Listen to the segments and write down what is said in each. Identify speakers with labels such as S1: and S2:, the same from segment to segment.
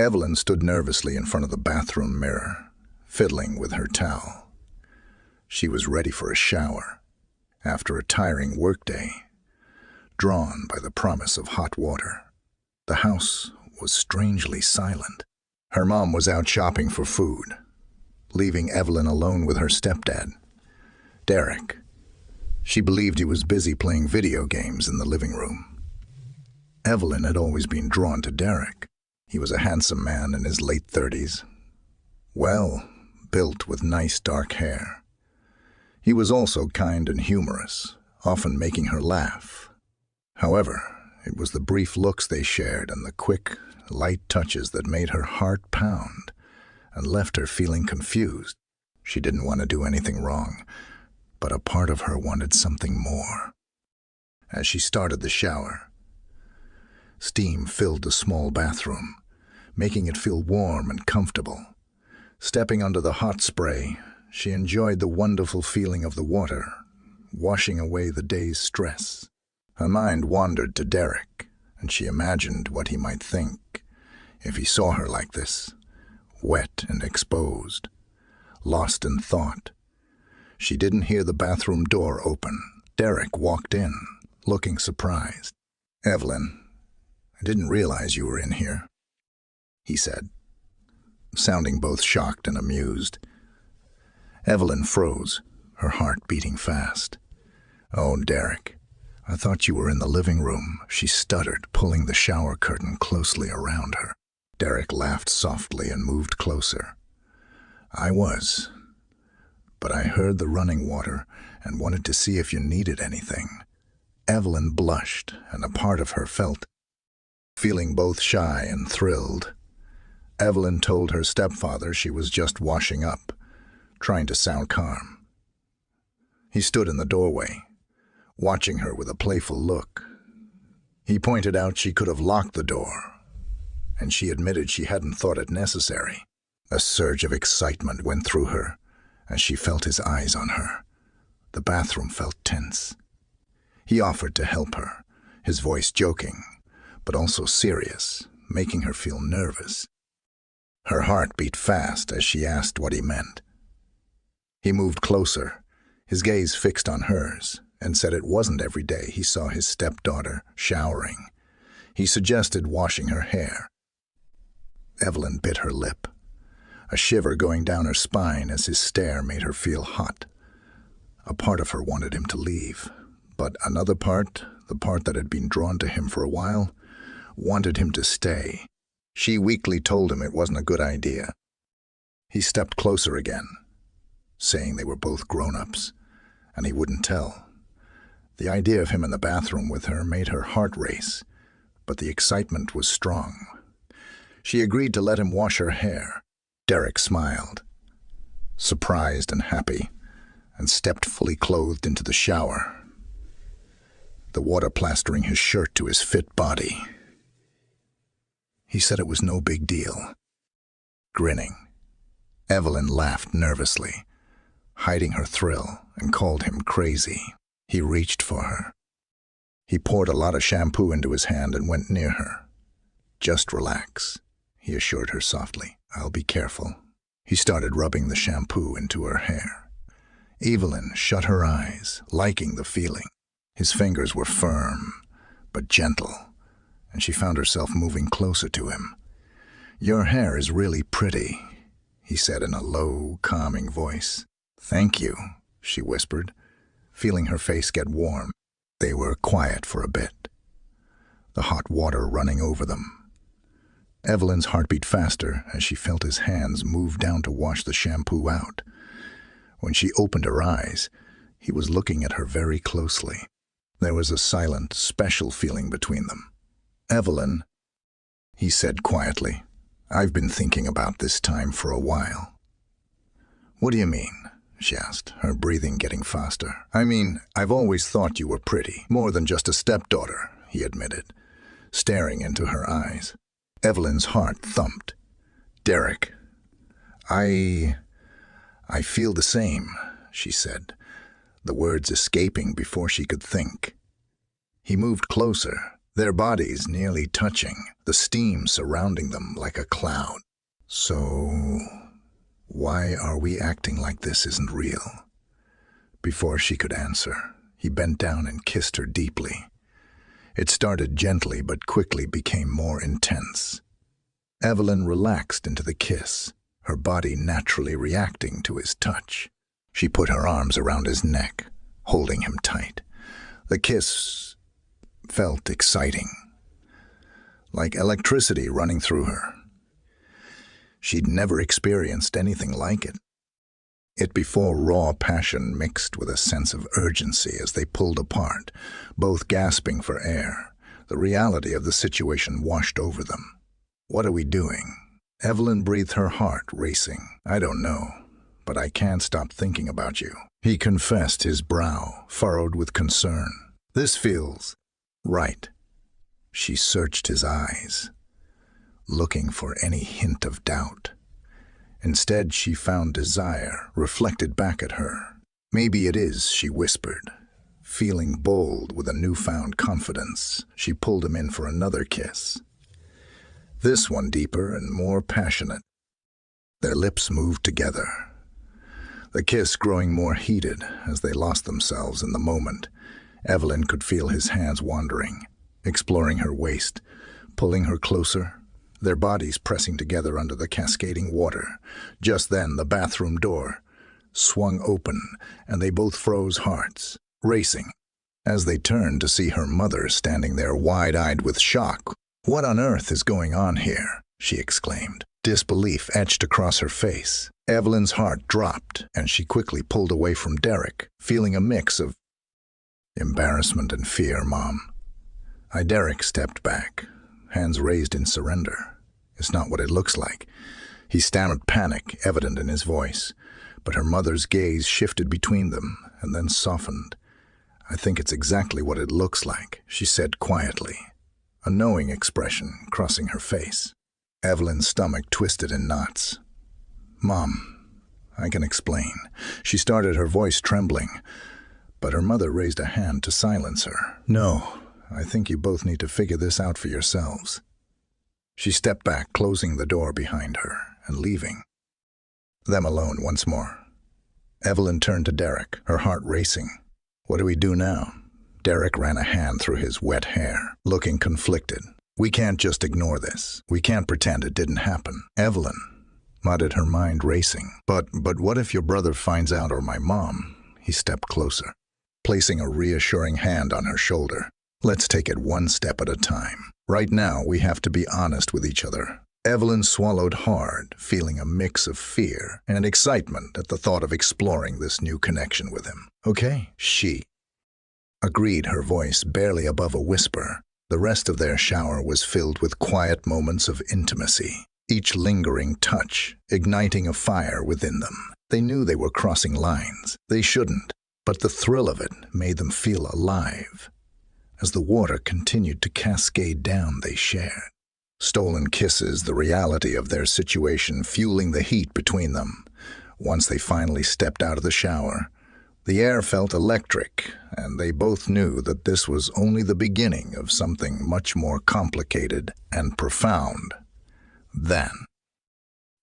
S1: Evelyn stood nervously in front of the bathroom mirror, fiddling with her towel. She was ready for a shower, after a tiring workday, drawn by the promise of hot water. The house was strangely silent. Her mom was out shopping for food, leaving Evelyn alone with her stepdad, Derek. She believed he was busy playing video games in the living room. Evelyn had always been drawn to Derek. He was a handsome man in his late 30s, well built with nice dark hair. He was also kind and humorous, often making her laugh. However, it was the brief looks they shared and the quick, light touches that made her heart pound and left her feeling confused. She didn't want to do anything wrong, but a part of her wanted something more. As she started the shower, steam filled the small bathroom, making it feel warm and comfortable. Stepping under the hot spray, she enjoyed the wonderful feeling of the water, washing away the day's stress. Her mind wandered to Derek, and she imagined what he might think if he saw her like this, wet and exposed, lost in thought. She didn't hear the bathroom door open. Derek walked in, looking surprised. "Evelyn, I didn't realize you were in here," he said, sounding both shocked and amused. Evelyn froze, her heart beating fast. "Oh, Derek, I thought you were in the living room," she stuttered, pulling the shower curtain closely around her. Derek laughed softly and moved closer. "I was, but I heard the running water and wanted to see if you needed anything." Evelyn blushed, and a part of her felt. Feeling both shy and thrilled, Evelyn told her stepfather she was just washing up, trying to sound calm. He stood in the doorway, watching her with a playful look. He pointed out she could have locked the door, and she admitted she hadn't thought it necessary. A surge of excitement went through her as she felt his eyes on her. The bathroom felt tense. He offered to help her, his voice joking, but also serious, making her feel nervous. Her heart beat fast as she asked what he meant. He moved closer, his gaze fixed on hers, and said it wasn't every day he saw his stepdaughter showering. He suggested washing her hair. Evelyn bit her lip, a shiver going down her spine as his stare made her feel hot. A part of her wanted him to leave, but another part, the part that had been drawn to him for a while, wanted him to stay. She weakly told him it wasn't a good idea. He stepped closer again, saying they were both grown-ups, and he wouldn't tell. The idea of him in the bathroom with her made her heart race, but the excitement was strong. She agreed to let him wash her hair. Derek smiled, surprised and happy, and stepped fully clothed into the shower, the water plastering his shirt to his fit body. He said it was no big deal. Grinning, Evelyn laughed nervously, hiding her thrill, and called him crazy. He reached for her. He poured a lot of shampoo into his hand and went near her. "Just relax," he assured her softly. "I'll be careful." He started rubbing the shampoo into her hair. Evelyn shut her eyes, liking the feeling. His fingers were firm, but gentle, and she found herself moving closer to him. "Your hair is really pretty," he said in a low, calming voice. "Thank you," she whispered, feeling her face get warm. They were quiet for a bit, the hot water running over them. Evelyn's heart beat faster as she felt his hands move down to wash the shampoo out. When she opened her eyes, he was looking at her very closely. There was a silent, special feeling between them. "Evelyn," he said quietly, "I've been thinking about this time for a while." "What do you mean?" she asked, her breathing getting faster. "I mean, I've always thought you were pretty, more than just a stepdaughter," he admitted, staring into her eyes. Evelyn's heart thumped. "Derek, I feel the same," she said, the words escaping before she could think. He moved closer, their bodies nearly touching, the steam surrounding them like a cloud. So, why are we acting like this isn't real? Before she could answer, he bent down and kissed her deeply. It started gently but quickly became more intense. Evelyn relaxed into the kiss, her body naturally reacting to his touch. She put her arms around his neck, holding him tight. The kiss felt exciting, like electricity running through her. She'd never experienced anything like it. It before raw passion mixed with a sense of urgency as they pulled apart, both gasping for air. The reality of the situation washed over them. "What are we doing?" Evelyn breathed, her heart racing. "I don't know, but I can't stop thinking about you," he confessed, his brow furrowed with concern. "This feels right." She searched his eyes, looking for any hint of doubt. Instead, she found desire reflected back at her. "Maybe it is," she whispered. Feeling bold with a newfound confidence, she pulled him in for another kiss. This one deeper and more passionate. Their lips moved together, the kiss growing more heated as they lost themselves in the moment. Evelyn could feel his hands wandering, exploring her waist, pulling her closer, their bodies pressing together under the cascading water. Just then, the bathroom door swung open, and they both froze, hearts racing. As they turned to see her mother standing there wide-eyed with shock. "What on earth is going on here?" she exclaimed. Disbelief etched across her face. Evelyn's heart dropped, and she quickly pulled away from Derek, feeling a mix of embarrassment and fear. "Mom." Derek stepped back, hands raised in surrender. "It's not what it looks like." He stammered, panic evident in his voice, but her mother's gaze shifted between them and then softened. "I think it's exactly what it looks like," she said quietly, a knowing expression crossing her face. Evelyn's stomach twisted in knots. "Mom, I can explain." She started, her voice trembling, but her mother raised a hand to silence her. "No, I think you both need to figure this out for yourselves." She stepped back, closing the door behind her and leaving them alone once more. Evelyn turned to Derek, her heart racing. "What do we do now?" Derek ran a hand through his wet hair, looking conflicted. "We can't just ignore this. We can't pretend it didn't happen." Evelyn muttered, her mind racing. But what if your brother finds out, or my mom?" He stepped closer, placing a reassuring hand on her shoulder. "Let's take it one step at a time. Right now, we have to be honest with each other." Evelyn swallowed hard, feeling a mix of fear and excitement at the thought of exploring this new connection with him. "Okay," she agreed, her voice barely above a whisper. The rest of their shower was filled with quiet moments of intimacy, each lingering touch igniting a fire within them. They knew they were crossing lines. They shouldn't, but the thrill of it made them feel alive. As the water continued to cascade down, they shared stolen kisses, the reality of their situation fueling the heat between them. Once they finally stepped out of the shower, the air felt electric, and they both knew that this was only the beginning of something much more complicated and profound than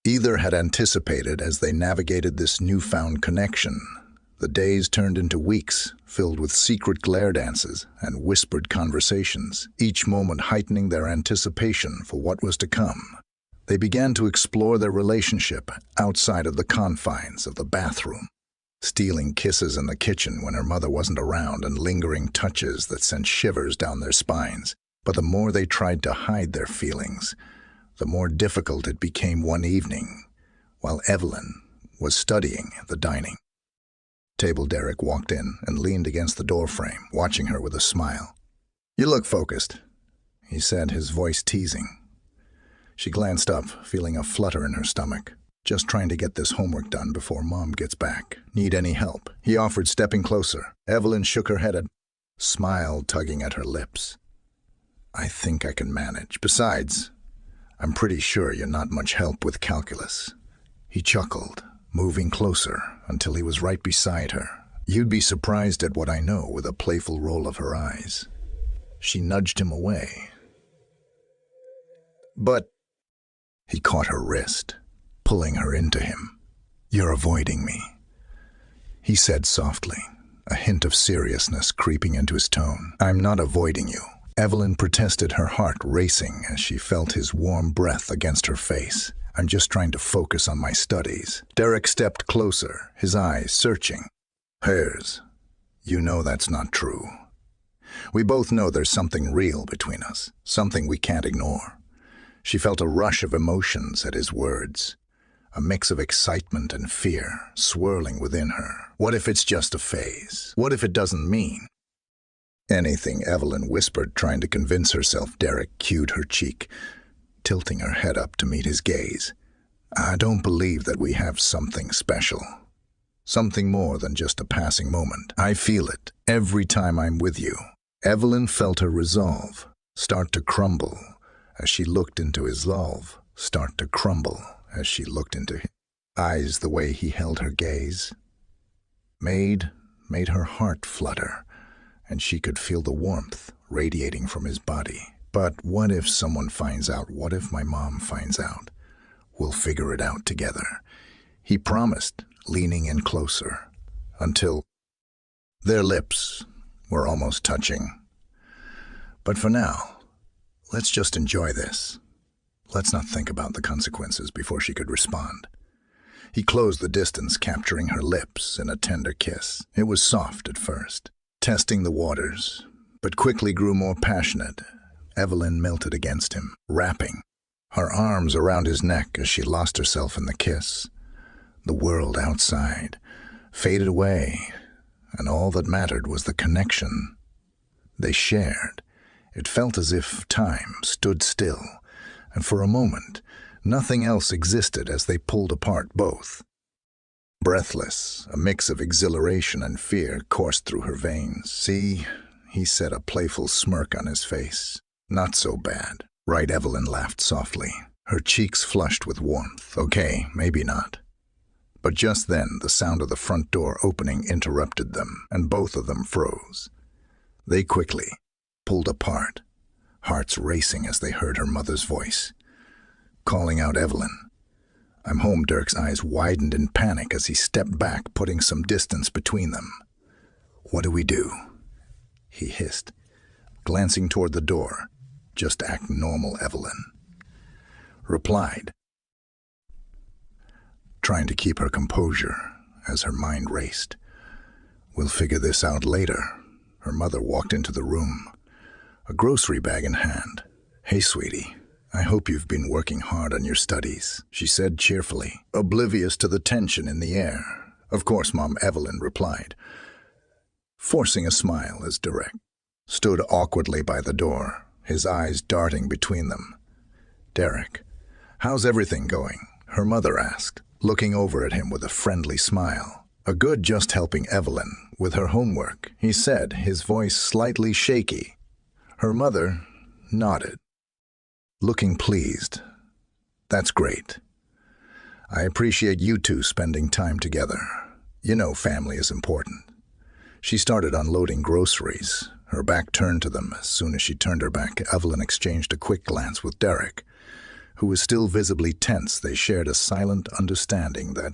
S1: either had anticipated as they navigated this newfound connection. The days turned into weeks, filled with secret glare dances and whispered conversations, each moment heightening their anticipation for what was to come. They began to explore their relationship outside of the confines of the bathroom, stealing kisses in the kitchen when her mother wasn't around and lingering touches that sent shivers down their spines. But the more they tried to hide their feelings, the more difficult it became one evening, while Evelyn was studying at the dining table. Derek walked in and leaned against the doorframe, watching her with a smile. "You look focused," he said, his voice teasing. She glanced up, feeling a flutter in her stomach. "Just trying to get this homework done before Mom gets back. Need any help?" he offered, stepping closer. Evelyn shook her head, a smile tugging at her lips. "I think I can manage. Besides, I'm pretty sure you're not much help with calculus." He chuckled, moving closer until he was right beside her. "You'd be surprised at what I know," with a playful roll of her eyes. She nudged him away. But he caught her wrist, pulling her into him. "You're avoiding me," he said softly, a hint of seriousness creeping into his tone. "I'm not avoiding you." Evelyn protested, her heart racing as she felt his warm breath against her face. "I'm just trying to focus on my studies." Derek stepped closer, his eyes searching. "Hers. You know that's not true. We both know there's something real between us, something we can't ignore." She felt a rush of emotions at his words, a mix of excitement and fear swirling within her. What if it's just a phase? What if it doesn't mean anything? Evelyn whispered, trying to convince herself. Derek cued her cheek, tilting her head up to meet his gaze. "I don't believe that we have something special. Something more than just a passing moment. I feel it every time I'm with you." Evelyn felt her resolve start to crumble as she looked into his eyes. The way he held her gaze made her heart flutter, and she could feel the warmth radiating from his body. "But what if someone finds out? What if my mom finds out? We'll figure it out together," he promised, leaning in closer, until their lips were almost touching. "But for now, let's just enjoy this. Let's not think about the consequences." Before she could respond, he closed the distance, capturing her lips in a tender kiss. It was soft at first, testing the waters, but quickly grew more passionate. Evelyn melted against him, wrapping her arms around his neck as she lost herself in the kiss. The world outside faded away, and all that mattered was the connection they shared. It felt as if time stood still, and for a moment, nothing else existed as they pulled apart both. Breathless, a mix of exhilaration and fear coursed through her veins. "See," he said, a playful smirk on his face. "Not so bad, right?" Evelyn laughed softly, her cheeks flushed with warmth. "Okay, maybe not." But just then, the sound of the front door opening interrupted them, and both of them froze. They quickly pulled apart, hearts racing as they heard her mother's voice, calling out Evelyn. "I'm home." Dirk's eyes widened in panic as he stepped back, putting some distance between them. "What do we do?" he hissed, glancing toward the door. "Just act normal," Evelyn replied, trying to keep her composure as her mind raced. "We'll figure this out later." Her mother walked into the room, a grocery bag in hand. "Hey, sweetie, I hope you've been working hard on your studies," she said cheerfully, oblivious to the tension in the air. "Of course, Mom," Evelyn replied, forcing a smile as Derek stood awkwardly by the door, his eyes darting between them. "Derek, how's everything going?" her mother asked, looking over at him with a friendly smile. "Good, just helping Evelyn with her homework," he said, his voice slightly shaky. Her mother nodded, looking pleased. "That's great. I appreciate you two spending time together. You know, family is important." She started unloading groceries, her back turned to them. As soon as she turned her back, Evelyn exchanged a quick glance with Derek, who was still visibly tense. They shared a silent understanding that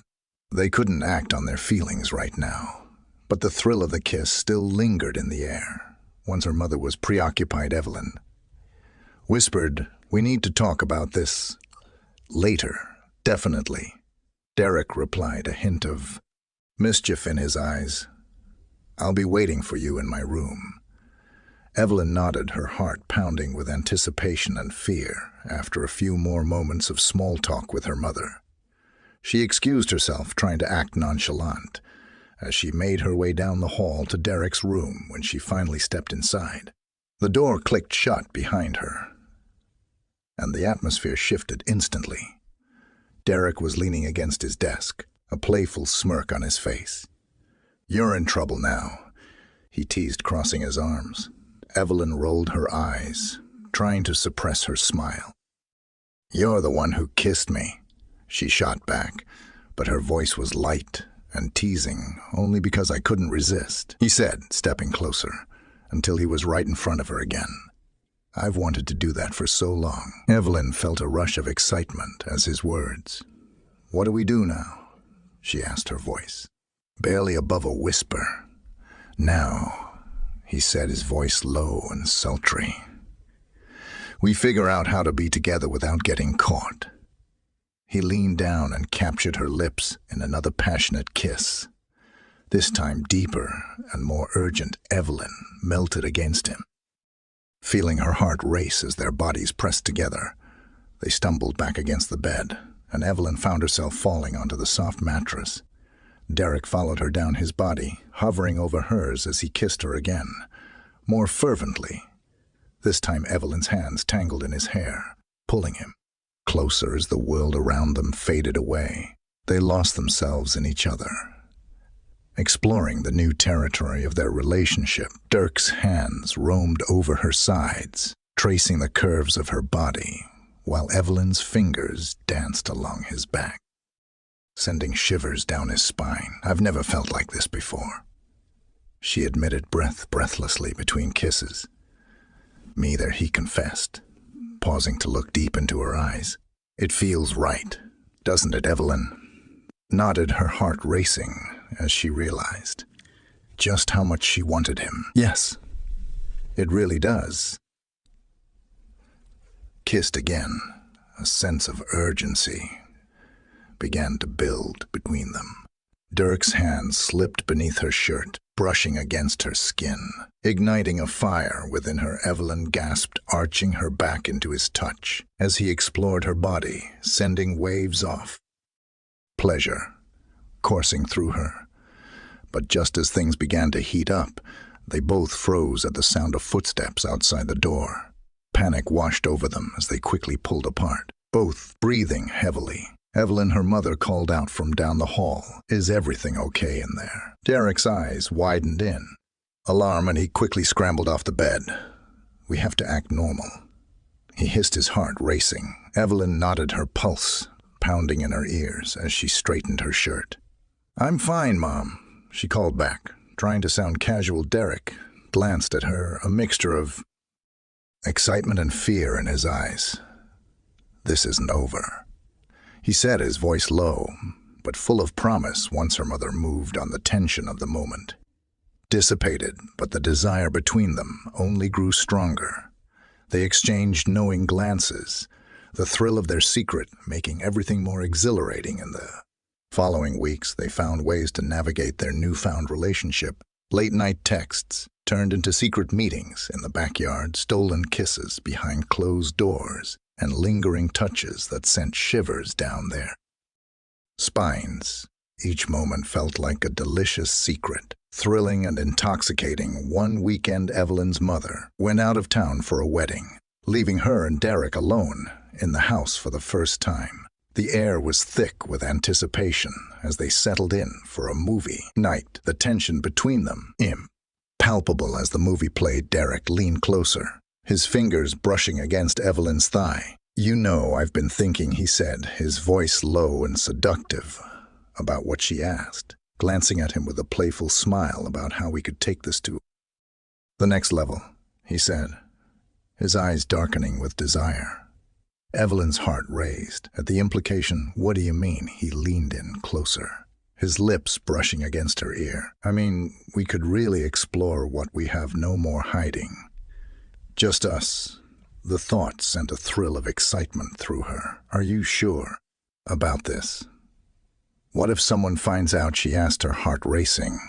S1: they couldn't act on their feelings right now, but the thrill of the kiss still lingered in the air. Once her mother was preoccupied, Evelyn whispered, "We need to talk about this later." "Definitely," Derek replied, a hint of mischief in his eyes. "I'll be waiting for you in my room." Evelyn nodded, her heart pounding with anticipation and fear after a few more moments of small talk with her mother. She excused herself, trying to act nonchalant, as she made her way down the hall to Derek's room. When she finally stepped inside, the door clicked shut behind her, and the atmosphere shifted instantly. Derek was leaning against his desk, a playful smirk on his face. "You're in trouble now," he teased, crossing his arms. Evelyn rolled her eyes, trying to suppress her smile. "You're the one who kissed me," she shot back, but her voice was light and teasing. "Only because I couldn't resist," he said, stepping closer until he was right in front of her again. I've wanted to do that for so long. Evelyn felt a rush of excitement as his words. What do we do now? She asked, her voice barely above a whisper. Now, he said, his voice low and sultry. We figure out how to be together without getting caught. He leaned down and captured her lips in another passionate kiss. This time deeper and more urgent, Evelyn melted against him. Feeling her heart race as their bodies pressed together, they stumbled back against the bed, and Evelyn found herself falling onto the soft mattress. Derek followed her down his body, hovering over hers as he kissed her again, more fervently. This time Evelyn's hands tangled in his hair, pulling him closer as the world around them faded away. They lost themselves in each other. Exploring the new territory of their relationship, Dirk's hands roamed over her sides, tracing the curves of her body, while Evelyn's fingers danced along his back, sending shivers down his spine. I've never felt like this before, she admitted breathlessly between kisses. Neither, he confessed, pausing to look deep into her eyes. It feels right, doesn't it, Evelyn? Nodded, her heart racing as she realized just how much she wanted him. Yes, it really does. Kissed again, a sense of urgency began to build between them. Dirk's hand slipped beneath her shirt, brushing against her skin, igniting a fire within her. Evelyn gasped, arching her back into his touch as he explored her body, sending waves off pleasure coursing through her. But just as things began to heat up, they both froze at the sound of footsteps outside the door. Panic washed over them as they quickly pulled apart, both breathing heavily. Evelyn, her mother, called out from down the hall, "Is everything okay in there?" Derek's eyes widened in alarm, and he quickly scrambled off the bed. "We have to act normal," he hissed, his heart racing. Evelyn nodded, her pulse pounding in her ears as she straightened her shirt. "I'm fine, Mom," she called back, trying to sound casual. Derek glanced at her, a mixture of excitement and fear in his eyes. "This isn't over," he said, his voice low, but full of promise once her mother moved on. The tension of the moment dissipated, but the desire between them only grew stronger. They exchanged knowing glances, the thrill of their secret making everything more exhilarating. In the following weeks, they found ways to navigate their newfound relationship. Late-night texts turned into secret meetings in the backyard, stolen kisses behind closed doors, and lingering touches that sent shivers down their spines. Each moment felt like a delicious secret, thrilling and intoxicating. One weekend, Evelyn's mother went out of town for a wedding, leaving her and Derek alone in the house for the first time. The air was thick with anticipation as they settled in for a movie night, the tension between them palpable. As the movie played, Derek leaned closer, his fingers brushing against Evelyn's thigh. "You know, I've been thinking," he said, his voice low and seductive, about what she asked, glancing at him with a playful smile about how we could take this to the next level, he said, his eyes darkening with desire. Evelyn's heart raised at the implication. "What do you mean?" He leaned in closer, his lips brushing against her ear. "I mean, we could really explore what we have no more hiding. Just us." The thought sent a thrill of excitement through her. "Are you sure about this? What if someone finds out?" she asked, her heart racing.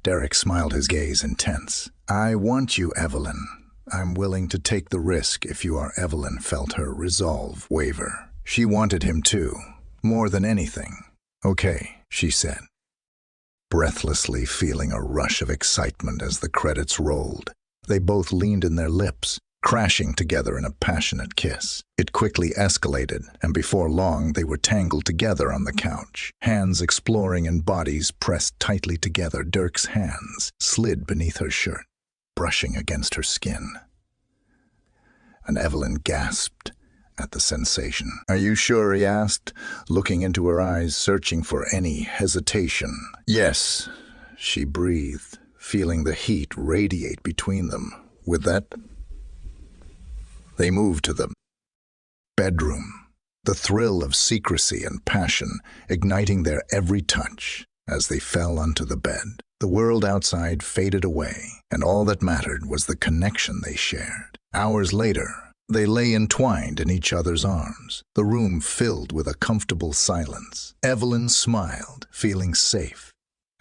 S1: Derek smiled, his gaze intense. "I want you, Evelyn. I'm willing to take the risk if you are." Evelyn felt her resolve waver. She wanted him too, more than anything. "Okay," she said, breathlessly, feeling a rush of excitement as the credits rolled. They both leaned in, their lips crashing together in a passionate kiss. It quickly escalated, and before long they were tangled together on the couch, hands exploring and bodies pressed tightly together. Dirk's hands slid beneath her shirt, brushing against her skin, and Evelyn gasped at the sensation. "Are you sure?" he asked, looking into her eyes, searching for any hesitation. "Yes," she breathed, feeling the heat radiate between them. With that, they moved to the bedroom, the thrill of secrecy and passion igniting their every touch. As they fell onto the bed, the world outside faded away, and all that mattered was the connection they shared. Hours later, they lay entwined in each other's arms, the room filled with a comfortable silence. Evelyn smiled, feeling safe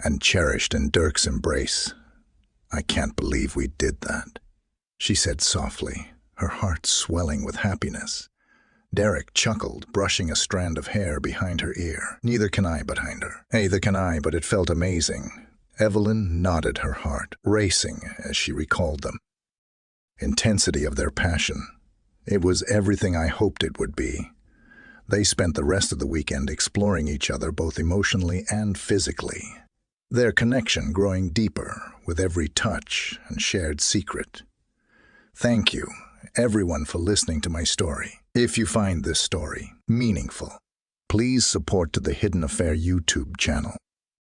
S1: and cherished in Dirk's embrace. "I can't believe we did that," she said softly, her heart swelling with happiness. Derek chuckled, brushing a strand of hair behind her ear. "Neither can I," behind her. "Neither can I, but it felt amazing." Evelyn nodded, her heart racing as she recalled them. Intensity of their passion. It was everything I hoped it would be. They spent the rest of the weekend exploring each other both emotionally and physically, their connection growing deeper with every touch and shared secret. Thank you, everyone, for listening to my story. If you find this story meaningful, please support to the Hidden Affair YouTube channel.